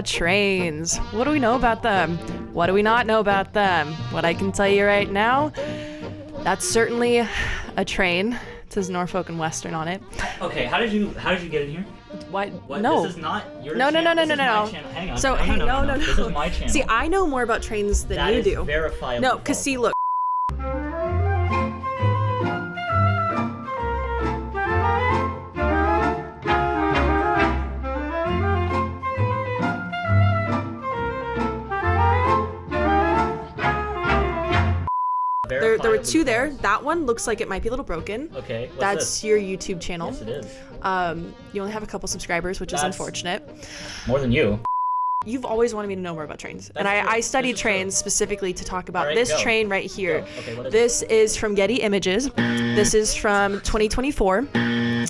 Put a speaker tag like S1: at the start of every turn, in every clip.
S1: Trains. What do we know about them? What do we not know about them? What I can tell you right now, that's certainly a train. It says Norfolk and Western on it.
S2: Okay, how did you get in here?
S1: What?
S2: No. This is not your channel.
S1: No.
S2: This is my channel. Hang on.
S1: So, no.
S2: This is my channel.
S1: See, I know more about trains than you do.
S2: That is verifiable.
S1: No, because see, look. There were two there. That one looks like it might be a little broken.
S2: Okay. What's
S1: That's
S2: this?
S1: your YouTube channel.
S2: Yes, it is.
S1: You only have a couple subscribers, which is unfortunate.
S2: More than you.
S1: You've always wanted me to know more about trains.
S2: That's
S1: and
S2: true.
S1: I studied
S2: This is
S1: trains
S2: true.
S1: specifically to talk about
S2: All right,
S1: this
S2: go.
S1: train right here.
S2: Go. Okay, what is
S1: This is from Getty Images. This is from 2024.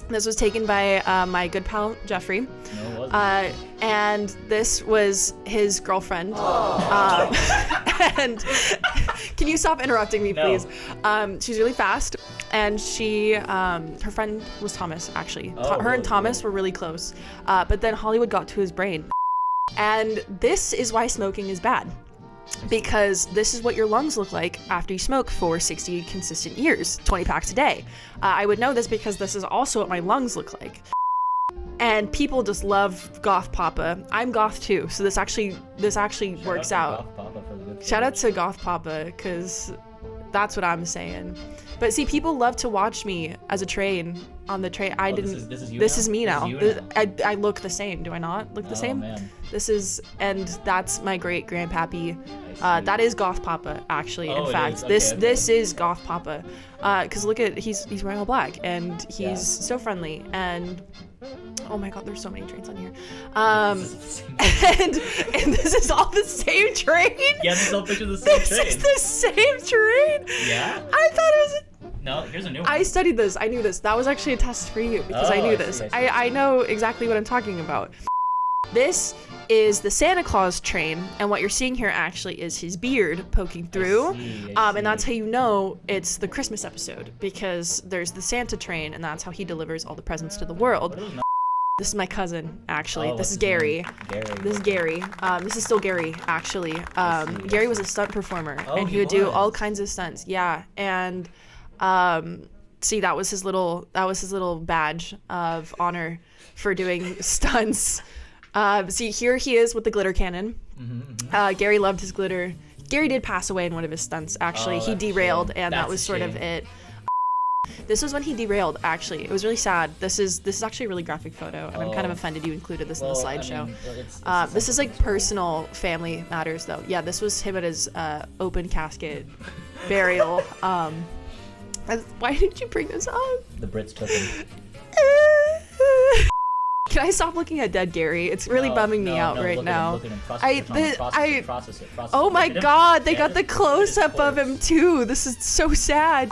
S1: This was taken by my good pal, Jeffrey.
S2: No, it wasn't.
S1: And this was his girlfriend. And can you stop interrupting me, please? She's really fast, and she, her friend was Thomas, actually. Her and Thomas were really close, but then Hollywood got to his brain. And this is why smoking is bad. Because this is what your lungs look like after you smoke for 60 consistent years, 20 packs a day. I would know this because this is also what my lungs look like. And people just love Goth Papa. I'm goth too, so this actually works out. Shout out to Goth Papa, because that's what I'm saying. But see, people love to watch me as a train on the train. This is me now. I look the same. Do I not look the same?
S2: Man.
S1: And that's my great grandpappy. That is Goth Papa, actually. In fact,
S2: okay.
S1: This is Goth Papa. Cause look at he's wearing all black and he's so friendly and. Oh my god, there's so many trains on here. And this is all the same train?
S2: Yeah, this is all pictures of the same train.
S1: This is the same train?
S2: Yeah?
S1: I thought it was
S2: No, here's a new one.
S1: I studied this. I knew this. That was actually a test for you because I knew this. I know exactly what I'm talking about. This is the Santa Claus train, and what you're seeing here actually is his beard poking through.
S2: I see.
S1: And that's how you know it's the Christmas episode, because there's the Santa train, and that's how he delivers all the presents to the world. This is my cousin, actually. This is Gary. This is Gary. This is still Gary, actually. Gary was a stunt performer, and he would do all kinds of stunts. Yeah, and see, that was his little badge of honor for doing stunts. See, here he is with the glitter cannon. Gary loved his glitter. Gary did pass away in one of his stunts, actually. He derailed, and that was sort of it. This was when he derailed, actually. It was really sad. This is actually a really graphic photo, and I'm kind of offended you included this in the slideshow. This is like personal family matters, though. Yeah, this was him at his open casket burial. Why did you bring this up?
S2: The Brits took him.
S1: Can I stop looking at dead Gary? It's really bumming me out right now.
S2: Process it.
S1: Oh my god, they got the close-up of him too. This is so sad.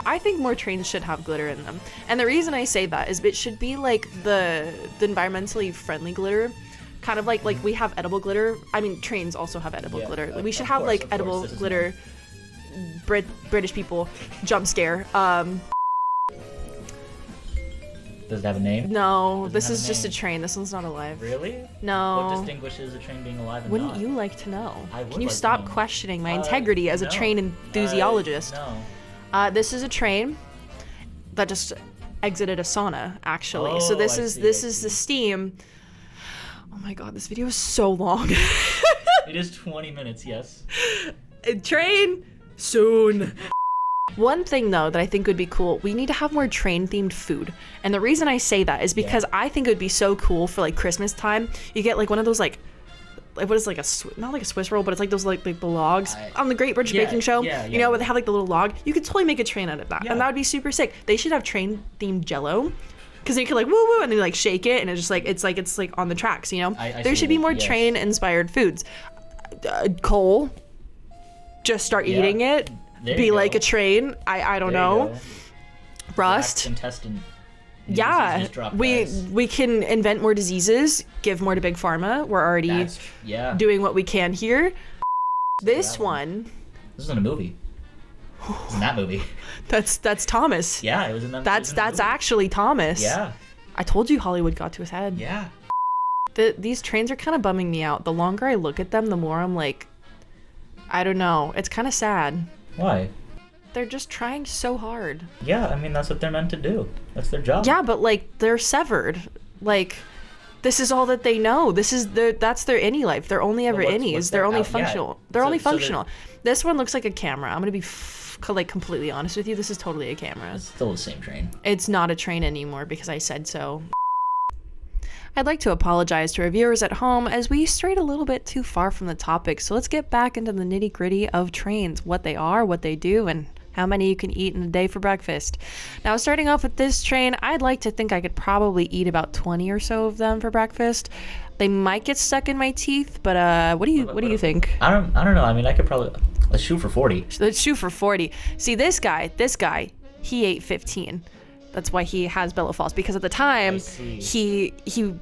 S1: I think more trains should have glitter in them. And the reason I say that is it should be like the environmentally friendly glitter. Kind of like we have edible glitter. I mean, trains also have edible glitter. We should have like edible glitter. British people jump scare.
S2: Does it have a name?
S1: No, this is just a train. This one's not alive.
S2: Really?
S1: No.
S2: What distinguishes a train being alive and
S1: Wouldn't
S2: not?
S1: you like to know?
S2: I would
S1: Can you
S2: like
S1: stop
S2: to know.
S1: questioning my integrity as a train enthusiologist?
S2: No.
S1: This is a train that just exited a sauna, actually. So
S2: Oh,
S1: this
S2: I
S1: is
S2: see,
S1: this
S2: I
S1: is
S2: see.
S1: the steam. Oh my god, this video is so long.
S2: It is 20 minutes, yes.
S1: Train soon. One thing though that I think would be cool, we need to have more train themed food. And the reason I say that is because I think it would be so cool for like Christmas time. You get like one of those like what is like not like a Swiss roll, but it's like those like the logs on the Great British Baking Show. You know, where they have like the little log. You could totally make a train out of that, and that would be super sick. They should have train themed Jello, because you could like woo woo and then like shake it, and it's just like it's like on the tracks. You know, there should be more train inspired foods. Coal, just start eating it. Be like a train. I don't know.
S2: Go.
S1: Rust.
S2: Intestine.
S1: Yeah,
S2: just drop
S1: we
S2: price.
S1: we can invent more diseases, give more to big pharma. We're already doing what we can here. This one.
S2: This is in a movie. It's in that movie.
S1: That's Thomas.
S2: Yeah, it was in that.
S1: That's actually Thomas.
S2: Yeah.
S1: I told you Hollywood got to his head.
S2: Yeah.
S1: These trains are kind of bumming me out. The longer I look at them, the more I'm like, I don't know. It's kind of sad.
S2: Why?
S1: They're just trying so hard.
S2: Yeah, I mean, that's what they're meant to do. That's their job.
S1: Yeah, but like they're severed. Like this is all that they know. That's their innie life. They're only ever innies. They're only functional. They're only functional. This one looks like a camera. I'm gonna be like completely honest with you. This is totally a camera.
S2: It's still the same train.
S1: It's not a train anymore because I said so. I'd like to apologize to our viewers at home as we strayed a little bit too far from the topic. So let's get back into the nitty-gritty of trains, what they are, what they do, and how many you can eat in a day for breakfast. Now, starting off with this train, I'd like to think I could probably eat about 20 or so of them for breakfast. They might get stuck in my teeth, but what do you think?
S2: I don't know. I mean, I could probably let's shoot for 40.
S1: Let's shoot for 40. See, this guy, he ate 15. That's why he has bellow falls, because at the time he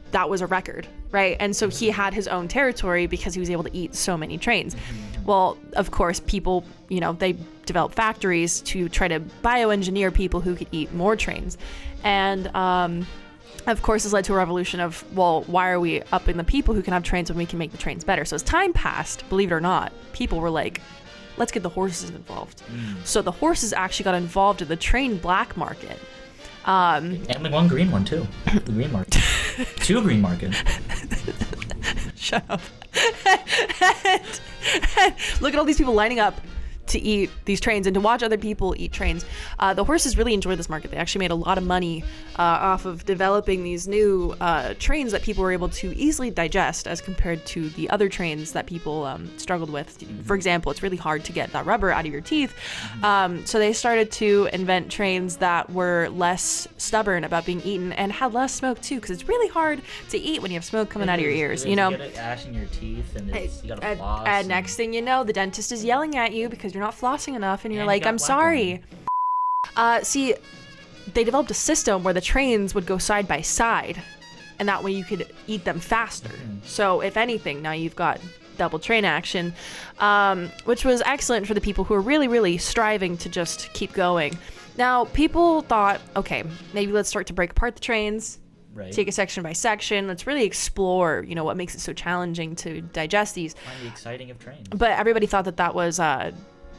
S1: that was a record, right? And so he had his own territory because he was able to eat so many trains. Well, of course, people, they developed factories to try to bioengineer people who could eat more trains. And of course, this led to a revolution of, well, why are we upping the people who can have trains when we can make the trains better? So as time passed, believe it or not, people were like, let's get the horses involved. So the horses actually got involved in the train black market.
S2: And like one green one too. The green market. 2 green markets.
S1: Shut up. Look at all these people lining up to eat these trains and to watch other people eat trains. The horses really enjoyed this market. They actually made a lot of money off of developing these new trains that people were able to easily digest as compared to the other trains that people struggled with. For example, it's really hard to get that rubber out of your teeth. So they started to invent trains that were less stubborn about being eaten and had less smoke too, because it's really hard to eat when you have smoke coming out of your ears.
S2: You get ash in your teeth and you gotta floss.
S1: And next thing you know, the dentist is yelling at you because you're not flossing enough, and you're like, I'm sorry. See, they developed a system where the trains would go side by side, and that way you could eat them faster. So if anything, now you've got double train action, which was excellent for the people who are really, really striving to just keep going. Now, people thought, okay, maybe let's start to break apart the trains. Right. Take it section by section. Let's really explore, what makes it so challenging to digest these.
S2: Find the exciting of trains.
S1: But everybody thought that was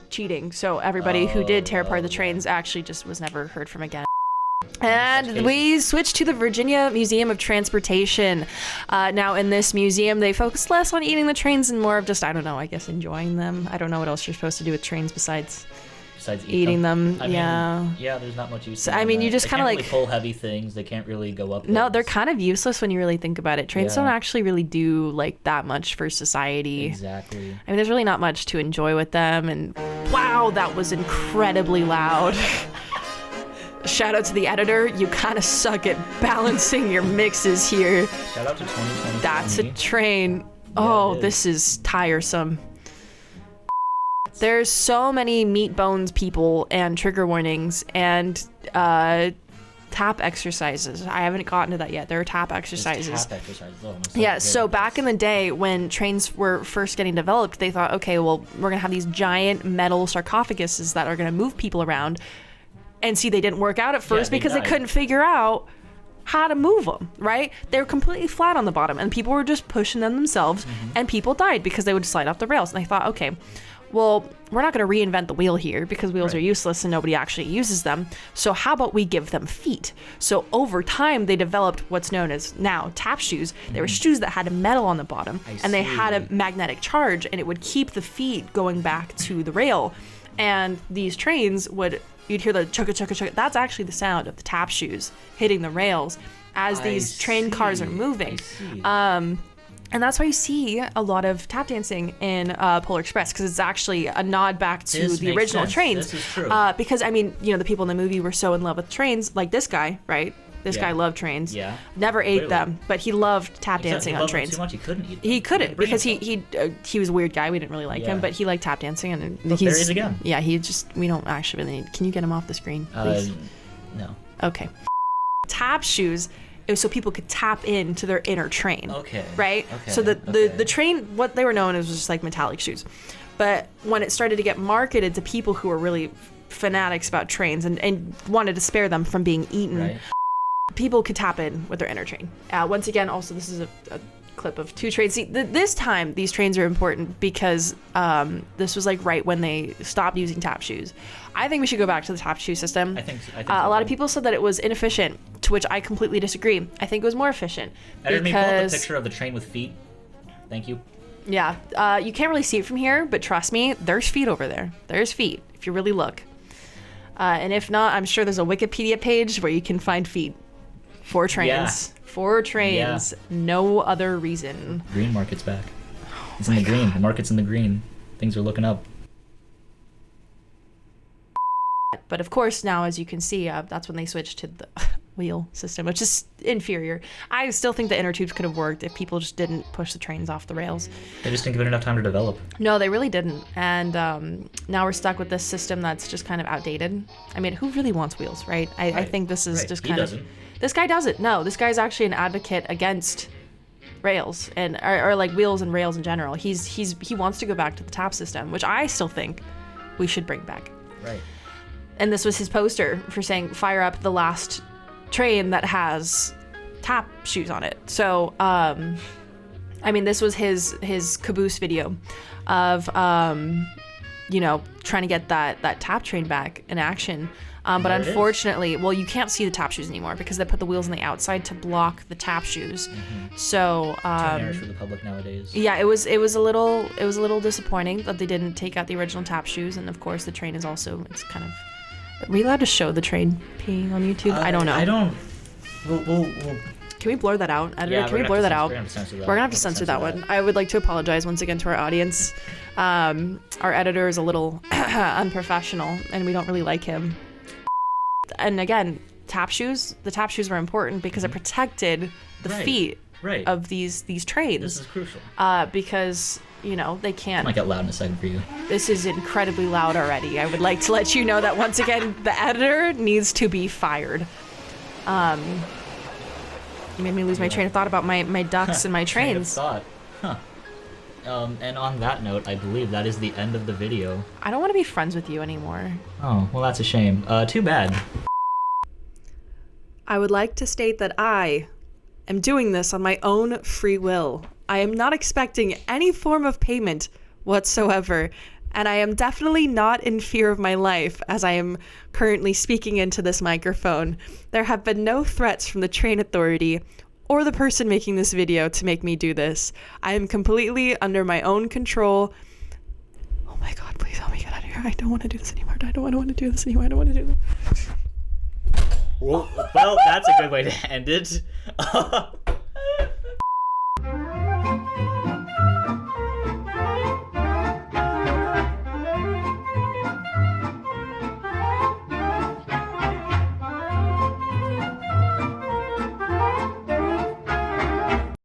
S1: cheating. So everybody who did tear apart the trains actually just was never heard from again. And we switched to the Virginia Museum of Transportation. Now in this museum, they focus less on eating the trains and more of just, I don't know, I guess enjoying them. I don't know what else you're supposed to do with trains besides eating them.
S2: I mean, yeah, there's not much use.
S1: So, I mean, you just kind of
S2: really pull heavy things. They can't really go up.
S1: No, they're kind of useless when you really think about it. Trains don't actually really do like that much for society.
S2: Exactly.
S1: I mean, there's really not much to enjoy with them. And wow, that was incredibly loud. Shout out to the editor. You kind of suck at balancing your mixes here.
S2: Shout out to 2020.
S1: That's a train. Oh, this is tiresome. There's so many meat bones people and trigger warnings and tap exercises. I haven't gotten to that yet. There are tap exercises. Yeah, so back in the day when trains were first getting developed, they thought, okay, well, we're going to have these giant metal sarcophaguses that are going to move people around. And see, they didn't work out at first because they couldn't figure out how to move them, right? They were completely flat on the bottom and people were just pushing them themselves and people died because they would slide off the rails. And they thought, okay, well, we're not going to reinvent the wheel here because wheels are useless and nobody actually uses them. So how about we give them feet? So over time, they developed what's known as now tap shoes. They were shoes that had a metal on the bottom and they had a magnetic charge and it would keep the feet going back to the rail. And these trains you'd hear the chugga chugga chugga. That's actually the sound of the tap shoes hitting the rails as these train cars are moving. And that's why you see a lot of tap dancing in Polar Express, because it's actually a nod back to the original trains.
S2: This is true.
S1: Because, I mean, the people in the movie were so in love with trains, like this guy, right? This guy loved trains. Yeah. Never ate them, but he loved tap dancing on trains.
S2: Too much, he couldn't eat them.
S1: He couldn't because he was a weird guy. We didn't really like him, but he liked tap dancing. And
S2: there he is again.
S1: Yeah, we don't actually really need. Can you get him off the screen, please?
S2: No.
S1: Okay. tap shoes, it was so people could tap into their inner train.
S2: Okay.
S1: Right?
S2: Okay.
S1: So the train, what they were known as was just like metallic shoes. But when it started to get marketed to people who were really fanatics about trains and wanted to spare them from being eaten,
S2: Right.
S1: people could tap in with their inner train. Once again, also, this is a clip of two trains. See, this time, these trains are important because this was like right when they stopped using tap shoes. I think we should go back to the tap shoe system.
S2: I think so,
S1: a lot of people said that it was inefficient, to which I completely disagree. I think it was more efficient.
S2: Editor, may pull up the picture of the train with feet. Thank you.
S1: Yeah, you can't really see it from here, but trust me, there's feet over there. There's feet, if you really look. And if not, I'm sure there's a Wikipedia page where you can find feet for trains.
S2: Yeah.
S1: For trains.
S2: Yeah.
S1: No other reason.
S2: Green market's back. It's in the green. The market's in the green. Things are looking up.
S1: But of course, now, as you can see, that's when they switched to the wheel system, which is inferior. I still think the inner tubes could have worked if people just didn't push the trains off the rails.
S2: They just didn't give it enough time to develop.
S1: No, they really didn't. And now we're stuck with this system that's just kind of outdated. I mean, who really wants wheels, right? I think this is just kind of... This guy doesn't. No, this guy's actually an advocate against rails and or like wheels and rails in general. He wants to go back to the tap system, which I still think we should bring back.
S2: Right.
S1: And this was his poster for saying, fire up the last train that has tap shoes on it. So, I mean, this was his caboose video of, you know, trying to get that tap train back in action. But unfortunately, well, you can't see the tap shoes anymore because they put the wheels on the outside to block the tap shoes. Mm-hmm. So,
S2: too narrow for the public nowadays.
S1: Yeah, it was a little disappointing that they didn't take out the original tap shoes. And of course, the train is also, it's kind of... Are we allowed to show the train peeing on YouTube? I don't know.
S2: I don't... We'll
S1: Can we blur that out, editor?
S2: Yeah,
S1: can we blur that out?
S2: We're going to censor that.
S1: We're gonna have to censor that one. I would like to apologize once again to our audience. Our editor is a little unprofessional, and we don't really like him. And again, tap shoes. The tap shoes were important because it protected the feet of these trains.
S2: This is crucial.
S1: Because, you know, they can't...
S2: I might get loud in a second for you.
S1: This is incredibly loud already. I would like to let you know that once again, the editor needs to be fired. You made me lose my train of thought about my ducks and my trains.
S2: Train of thought. Huh. And on that note, I believe that is the end of the video.
S1: I don't want to be friends with you anymore.
S2: Oh, well, that's a shame. Too bad.
S1: I would like to state that I am doing this on my own free will. I am not expecting any form of payment whatsoever, and I am definitely not in fear of my life as I am currently speaking into this microphone. There have been no threats from the train authority or the person making this video to make me do this. I am completely under my own control. Oh my God, please help me get out of here. I don't want to do this anymore. I don't want to do this anymore. I don't want to do this.
S2: Well, that's a good way to end it.